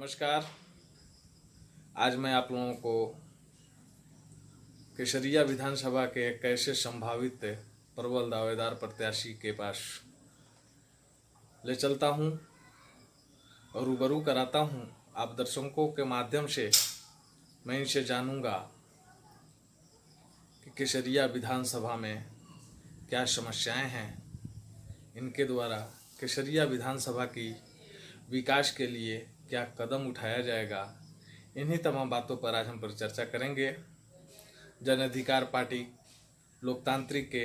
नमस्कार। आज मैं आप लोगों को केसरिया विधानसभा के एक ऐसे संभावित प्रबल दावेदार प्रत्याशी के पास ले चलता हूं और रूबरू कराता हूं। आप दर्शकों के माध्यम से मैं इनसे जानूंगा कि केसरिया विधानसभा में क्या समस्याएं हैं। इनके द्वारा केसरिया विधानसभा की विकास के लिए क्या कदम उठाया जाएगा, इन्हीं तमाम बातों पर आज हम परिचर्चा करेंगे। जन अधिकार पार्टी लोकतांत्रिक के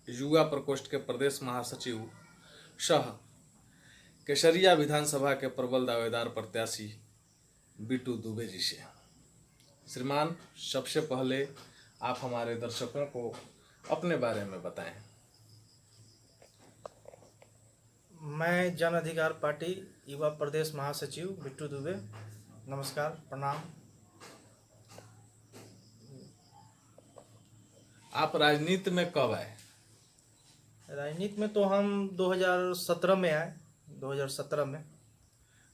युवा प्रकोष्ठ के प्रदेश महासचिव सह केसरिया विधानसभा के प्रबल दावेदार प्रत्याशी बिट्टू दुबे जी से। श्रीमान, सबसे पहले आप हमारे दर्शकों को अपने बारे में बताएं। मैं जन अधिकार पार्टी युवा प्रदेश महासचिव बिट्टू दुबे। नमस्कार, प्रणाम। आप राजनीति में कब आए? राजनीति में तो हम 2017 में आए। 2017 में।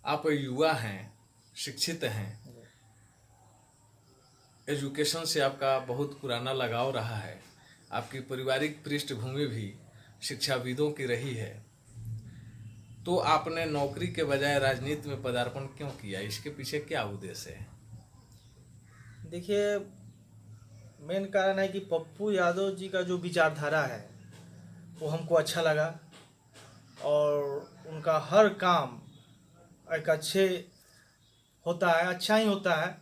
आप युवा हैं, शिक्षित हैं, एजुकेशन से आपका बहुत पुराना लगाव रहा है। आपकी पारिवारिक पृष्ठभूमि भी शिक्षाविदों की रही है, तो आपने नौकरी के बजाय राजनीति में पदार्पण क्यों किया? इसके पीछे क्या उद्देश्य है? देखिए, मेन कारण है कि पप्पू यादव जी का जो विचारधारा है वो हमको अच्छा लगा और उनका हर काम एक अच्छे होता है, अच्छा ही होता है।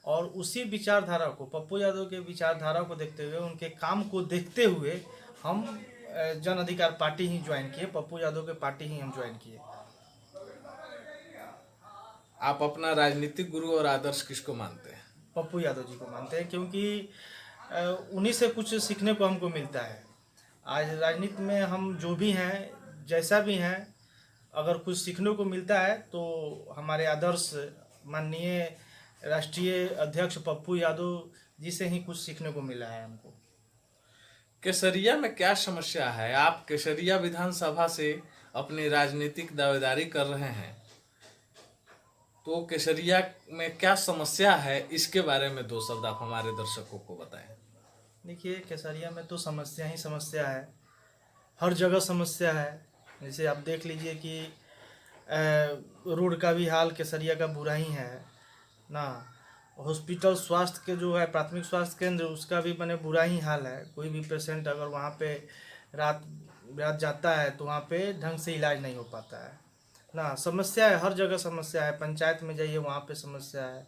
और उसी विचारधारा को, पप्पू यादव के विचारधारा को देखते हुए, उनके काम को देखते हुए हम जन अधिकार पार्टी ही ज्वाइन किए। पप्पू यादव के पार्टी ही हम ज्वाइन किए। आप अपना राजनीतिक गुरु और आदर्श किसको मानते हैं? पप्पू यादव जी को मानते हैं, क्योंकि उन्हीं से कुछ सीखने को हमको मिलता है। आज राजनीति में हम जो भी हैं, जैसा भी हैं, अगर कुछ सीखने को मिलता है तो हमारे आदर्श माननीय राष्ट्रीय अध्यक्ष पप्पू यादव जी से ही कुछ सीखने को मिला है हमको। केसरिया में क्या समस्या है? आप केसरिया विधानसभा से अपनी राजनीतिक दावेदारी कर रहे हैं, तो केसरिया में क्या समस्या है, इसके बारे में दो शब्द आप हमारे दर्शकों को बताएं। देखिए, केसरिया में तो समस्या ही समस्या है, हर जगह समस्या है। जैसे आप देख लीजिए कि रोड का भी हाल केसरिया का बुरा ही है ना। हॉस्पिटल स्वास्थ्य के जो है, प्राथमिक स्वास्थ्य केंद्र, उसका भी मैंने बुरा ही हाल है। कोई भी पेशेंट अगर वहाँ पे रात रात जाता है तो वहाँ पे ढंग से इलाज नहीं हो पाता है ना। समस्या है, हर जगह समस्या है। पंचायत में जाइए, वहाँ पे समस्या है।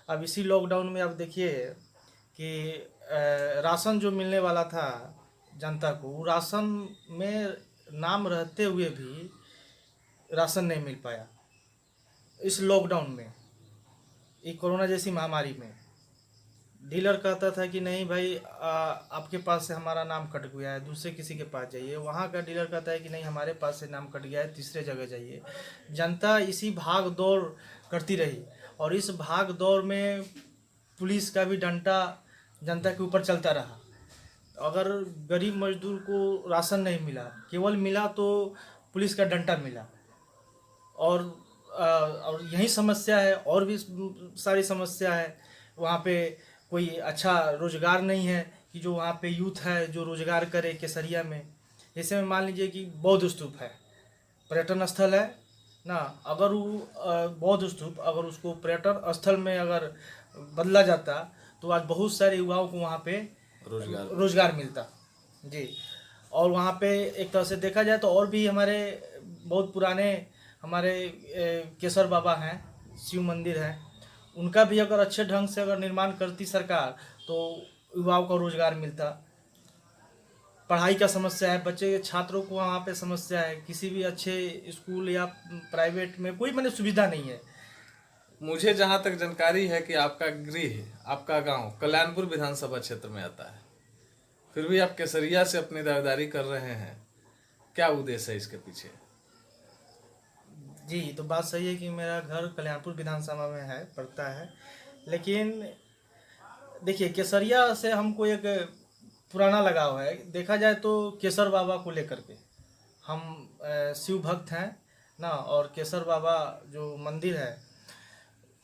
अब इसी लॉकडाउन में आप देखिए कि राशन जो मिलने वाला था जनता को, वो राशन में नाम रहते हुए भी राशन नहीं मिल पाया इस लॉकडाउन में। ये कोरोना जैसी महामारी में डीलर कहता था कि नहीं भाई, आपके पास से हमारा नाम कट गया है, दूसरे किसी के पास जाइए। वहाँ का डीलर कहता है कि नहीं, हमारे पास से नाम कट गया है, तीसरे जगह जाइए। जनता इसी भाग दौड़ करती रही और इस भाग दौड़ में पुलिस का भी डंडा जनता के ऊपर चलता रहा। अगर गरीब मजदूर को राशन नहीं मिला, केवल मिला तो पुलिस का डंडा मिला। और यही समस्या है, और भी सारी समस्या है। वहाँ पे कोई अच्छा रोजगार नहीं है कि जो वहाँ पे यूथ है जो रोजगार करे केसरिया में। जैसे में मान लीजिए कि बौद्ध स्तूप है, पर्यटन स्थल है ना। अगर वो बौद्ध स्तूप, अगर उसको पर्यटन स्थल में अगर बदला जाता तो आज बहुत सारे युवाओं को वहाँ पे रोजगार मिलता जी। और वहाँ पे एक तरह से देखा जाए तो और भी हमारे बहुत पुराने हमारे केसर बाबा हैं, शिव मंदिर है, उनका भी अगर अच्छे ढंग से अगर निर्माण करती सरकार तो युवाओं को रोजगार मिलता। पढ़ाई का समस्या है, बच्चे छात्रों को वहाँ पे समस्या है। किसी भी अच्छे स्कूल या प्राइवेट में कोई मैंने सुविधा नहीं है। मुझे जहाँ तक जानकारी है कि आपका गृह, आपका गांव कल्याणपुर विधानसभा क्षेत्र में आता है, फिर भी आप केसरिया से अपनी दावेदारी कर रहे हैं। क्या उद्देश्य है इसके पीछे? जी, तो बात सही है कि मेरा घर कल्याणपुर विधानसभा में है, पड़ता है। लेकिन देखिए, केसरिया से हमको एक पुराना लगाव है। देखा जाए तो केसर बाबा को लेकर के हम शिव भक्त हैं ना, और केसर बाबा जो मंदिर है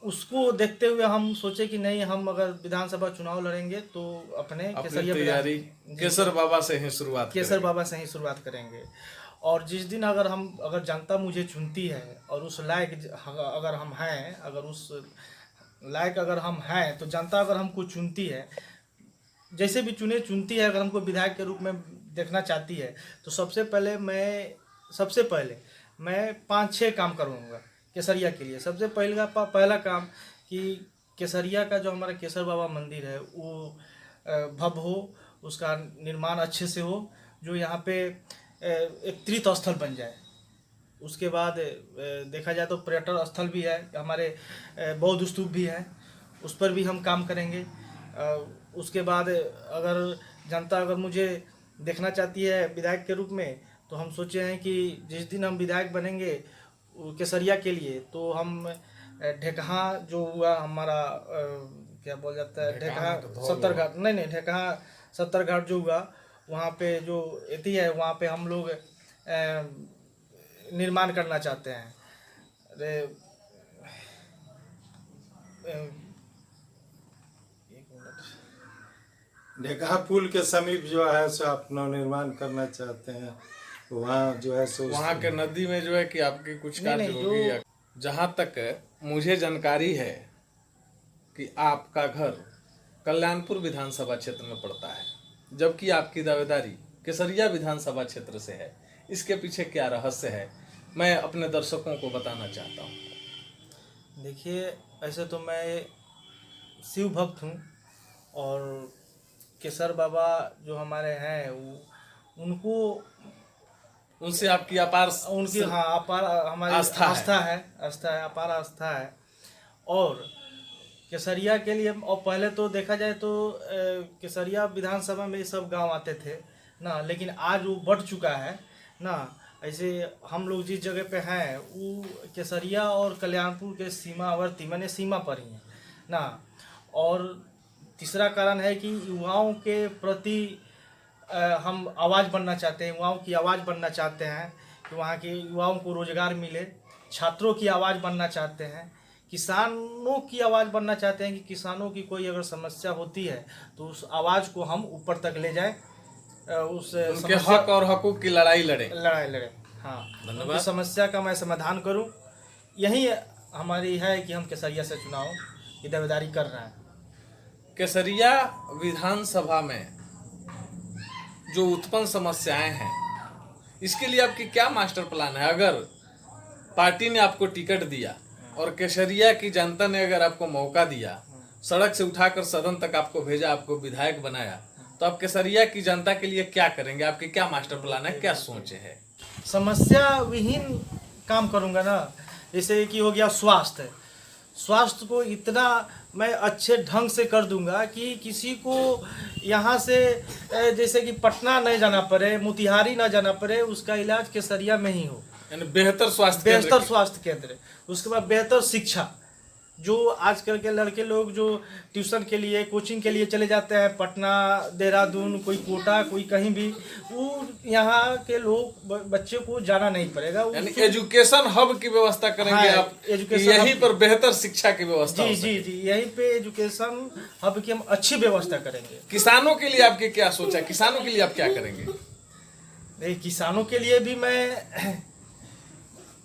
उसको देखते हुए हम सोचे कि नहीं, हम अगर विधानसभा चुनाव लड़ेंगे तो अपने अपनी केसरिया तैयारी केसर बाबा से ही शुरुआत केसर करेंगे। बाबा से ही शुरुआत करेंगे। और जिस दिन अगर जनता मुझे चुनती है और उस लायक अगर हम हैं, अगर उस लायक अगर हम हैं, तो जनता अगर हमको चुनती है, जैसे भी चुनती है, अगर हमको विधायक के रूप में देखना चाहती है, तो सबसे पहले मैं 5-6 काम करूँगा केसरिया के लिए। सबसे पहला काम कि केसरिया का जो हमारा केसर बाबा मंदिर है वो भव्य हो, उसका निर्माण अच्छे से हो, जो यहाँ पे एक तीर्थ स्थल बन जाए। उसके बाद देखा जाए तो पर्यटन स्थल भी है, हमारे बौद्ध स्तूप भी है, उस पर भी हम काम करेंगे। उसके बाद अगर जनता अगर मुझे देखना चाहती है विधायक के रूप में, तो हम सोचे हैं कि जिस दिन हम विधायक बनेंगे केसरिया के लिए, तो हम ढेकहा जो हुआ हमारा क्या बोल जाता है, ढेकहा सत्तरघाट, नहीं ढेकहा सत्तरघाट जो हुआ, वहाँ पे जो एती है वहाँ पे हम लोग निर्माण करना चाहते हैं। अरे ढेकहा पुल के समीप जो है सो आप नवनिर्माण करना चाहते हैं, वहाँ जो है सो वहाँ के नदी में जो है कि आपकी कुछ कार्य नहीं, होगी या जहाँ तक मुझे जानकारी है कि आपका घर कल्याणपुर विधानसभा क्षेत्र में पड़ता है, जबकि आपकी दावेदारी केसरिया विधानसभा क्षेत्र से है। इसके पीछे क्या रहस्य है, मैं अपने दर्शकों को बताना चाहता हूँ। देखिए, ऐसे तो मैं शिव भक्त हूँ, और केसर बाबा जो हमारे हैं उनको उनसे आपकी अपार उनकी अपार हमारी आस्था है। अपार आस्था है। और केसरिया के लिए, और पहले तो देखा जाए तो केसरिया विधानसभा में ये सब गांव आते थे ना, लेकिन आज वो बढ़ चुका है ना। ऐसे हम लोग जिस जगह पे हैं वो केसरिया और कल्याणपुर के सीमावर्ती, माने सीमा पर ही है ना। और तीसरा कारण है कि युवाओं के प्रति हम आवाज़ बनना चाहते हैं, युवाओं की आवाज़ बनना चाहते हैं कि वहाँ के युवाओं को रोज़गार मिले। छात्रों की आवाज़ बनना चाहते हैं, किसानों की आवाज़ बनना चाहते हैं कि किसानों की कोई अगर समस्या होती है तो उस आवाज़ को हम ऊपर तक ले जाएं, उस उनके हक और हकूक की लड़ाई लड़े। हाँ, धन्यवाद। उनकी समस्या का मैं समाधान करूं, यही हमारी है कि हम केसरिया से चुनाव की दावेदारी कर रहे हैं। केसरिया विधानसभा में जो उत्पन्न समस्याएं हैं, इसके लिए आपकी क्या मास्टर प्लान है? अगर पार्टी ने आपको टिकट दिया और केसरिया की जनता ने अगर आपको मौका दिया, सड़क से उठाकर सदन तक आपको भेजा, आपको विधायक बनाया, तो आप केसरिया की जनता के लिए क्या करेंगे? आपकी क्या मास्टर प्लान है, क्या सोच है? समस्या विहीन काम करूंगा ना। जैसे कि हो गया स्वास्थ्य को इतना मैं अच्छे ढंग से कर दूंगा कि किसी को यहाँ से जैसे कि पटना नहीं जाना पड़े, मोतिहारी ना जाना पड़े, उसका इलाज केसरिया में ही हो। यानी बेहतर स्वास्थ्य केंद्र। उसके बाद बेहतर शिक्षा, जो आजकल के लड़के लोग जो ट्यूशन के लिए, कोचिंग के लिए चले जाते हैं पटना, देहरादून, कोई कोटा, कोई कहीं भी, वो यहाँ के लोग बच्चे को जाना नहीं पड़ेगा। यानी एजुकेशन हब की व्यवस्था करेंगे आप, यहीं पर बेहतर शिक्षा की व्यवस्था। जी, यहीं पे एजुकेशन हब की हम अच्छी व्यवस्था करेंगे। किसानों के लिए आपकी क्या सोच है? किसानों के लिए आप क्या करेंगे? नहीं, किसानों के लिए भी मैं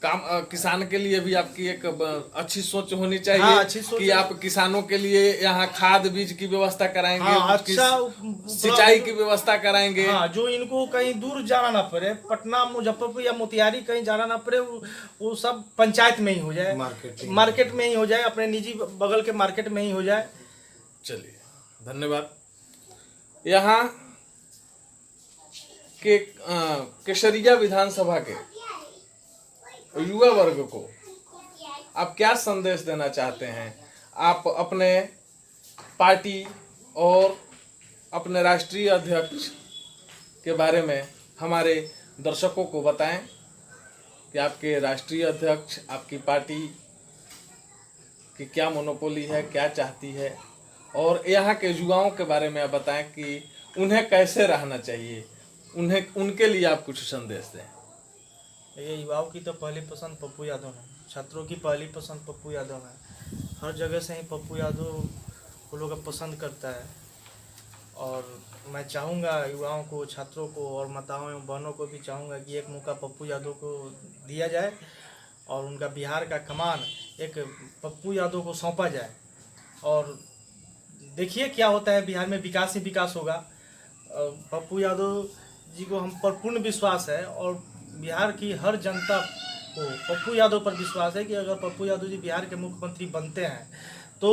किसान के लिए भी आपकी एक अच्छी सोच होनी चाहिए। हाँ, अच्छी सोच कि आप किसानों के लिए यहाँ खाद बीज की व्यवस्था कराएंगे। हाँ, अच्छा सिंचाई की व्यवस्था कराएंगे। हाँ, जो इनको कहीं दूर जाना ना पड़े, पटना, मुजफ्फरपुर या मोतिहारी कहीं जाना ना पड़े, वो सब पंचायत में ही हो जाए, मार्केट में ही हो जाए, अपने निजी बगल के मार्केट में ही हो जाए। चलिए, धन्यवाद। यहाँ के केसरिया विधानसभा के युवा वर्ग को आप क्या संदेश देना चाहते हैं? आप अपने पार्टी और अपने राष्ट्रीय अध्यक्ष के बारे में हमारे दर्शकों को बताएं कि आपके राष्ट्रीय अध्यक्ष, आपकी पार्टी की क्या मोनोपोली है, क्या चाहती है, और यहाँ के युवाओं के बारे में आप बताएं कि उन्हें कैसे रहना चाहिए, उनके लिए आप कुछ संदेश दें। ये युवाओं की तो पहली पसंद पप्पू यादव है, छात्रों की पहली पसंद पप्पू यादव है। हर जगह से ही पप्पू यादव को लोग पसंद करता है। और मैं चाहूँगा युवाओं को, छात्रों को और माताओं एवं बहनों को भी चाहूँगा कि एक मौका पप्पू यादव को दिया जाए और उनका बिहार का कमान एक पप्पू यादव को सौंपा जाए। और देखिए क्या होता है, बिहार में विकास ही विकास होगा। पप्पू यादव जी को हम पर पूर्ण विश्वास है और बिहार की हर जनता को पप्पू यादव पर विश्वास है कि अगर पप्पू यादव जी बिहार के मुख्यमंत्री बनते हैं तो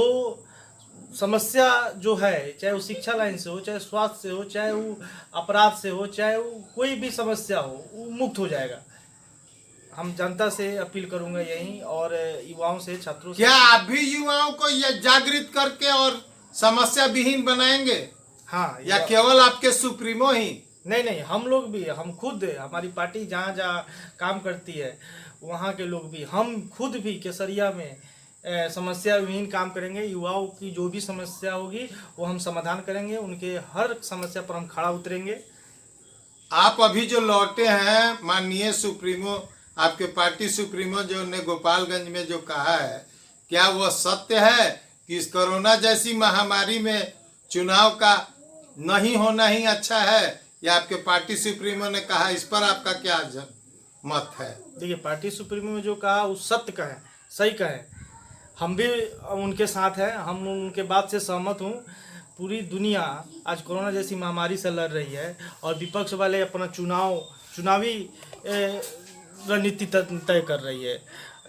समस्या जो है, चाहे वो शिक्षा लाइन से हो, चाहे स्वास्थ्य से हो, चाहे वो अपराध से हो, चाहे वो कोई भी समस्या हो, वो मुक्त हो जाएगा। हम जनता से अपील करूंगा यही, और युवाओं से, छात्रों से। क्या आप भी युवाओं को यह जागृत करके और समस्या विहीन बनाएंगे? हाँ, या केवल आपके सुप्रीमो ही? नहीं, हम लोग भी, हम खुद, हमारी पार्टी जहाँ जहाँ काम करती है वहाँ के लोग भी, हम खुद भी केसरिया में समस्या विहीन काम करेंगे। युवाओं की जो भी समस्या होगी वो हम समाधान करेंगे, उनके हर समस्या पर हम खड़ा उतरेंगे। आप अभी जो लौटे हैं, माननीय सुप्रीमो, आपके पार्टी सुप्रीमो जो ने गोपालगंज में जो कहा है, क्या वह सत्य है कि इस कोरोना जैसी महामारी में चुनाव का नहीं होना ही अच्छा है, या आपके पार्टी सुप्रीमो ने कहा, इस पर आपका क्या मत है? देखिए, पार्टी सुप्रीमो में जो कहा वो सत्य का है, सही का है। हम भी उनके साथ हैं, हम उनके बात से सहमत हूँ। पूरी दुनिया आज कोरोना जैसी महामारी से लड़ रही है और विपक्ष वाले अपना चुनावी रणनीति तय कर रही है,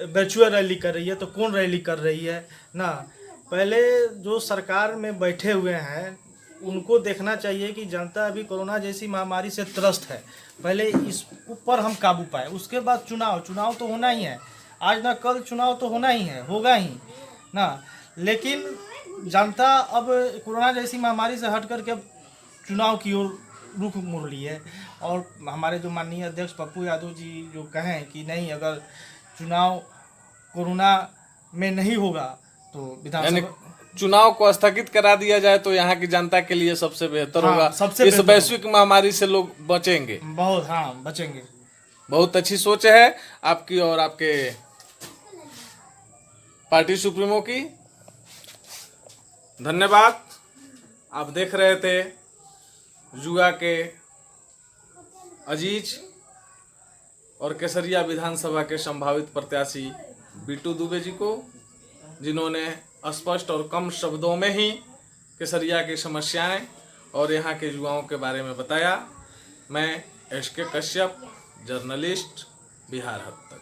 वर्चुअल रैली कर रही है। तो कौन रैली कर रही है ना? पहले जो सरकार में बैठे हुए हैं उनको देखना चाहिए कि जनता अभी कोरोना जैसी महामारी से त्रस्त है, पहले इस ऊपर हम काबू पाए, उसके बाद चुनाव तो होना ही है। आज ना कल चुनाव तो होना ही है, होगा ही ना। लेकिन जनता अब कोरोना जैसी महामारी से हट करके अब चुनाव की ओर रुख मोड़ ली है। और हमारे जो माननीय अध्यक्ष पप्पू यादव जी जो कहें कि नहीं, अगर चुनाव कोरोना में नहीं होगा तो विधानसभा चुनाव को स्थगित करा दिया जाए तो यहाँ की जनता के लिए सबसे बेहतर होगा। इस वैश्विक महामारी से लोग बचेंगे, बहुत, हाँ, बचेंगे। बहुत अच्छी सोच है आपकी और आपके पार्टी सुप्रीमो की। धन्यवाद। आप देख रहे थे जुआ के अजीज और केसरिया विधानसभा के संभावित प्रत्याशी बिट्टू दुबे जी को, जिन्होंने स्पष्ट और कम शब्दों में ही केसरिया की समस्याएं और यहाँ के युवाओं के बारे में बताया। मैं एस के कश्यप, जर्नलिस्ट, बिहार हद तक।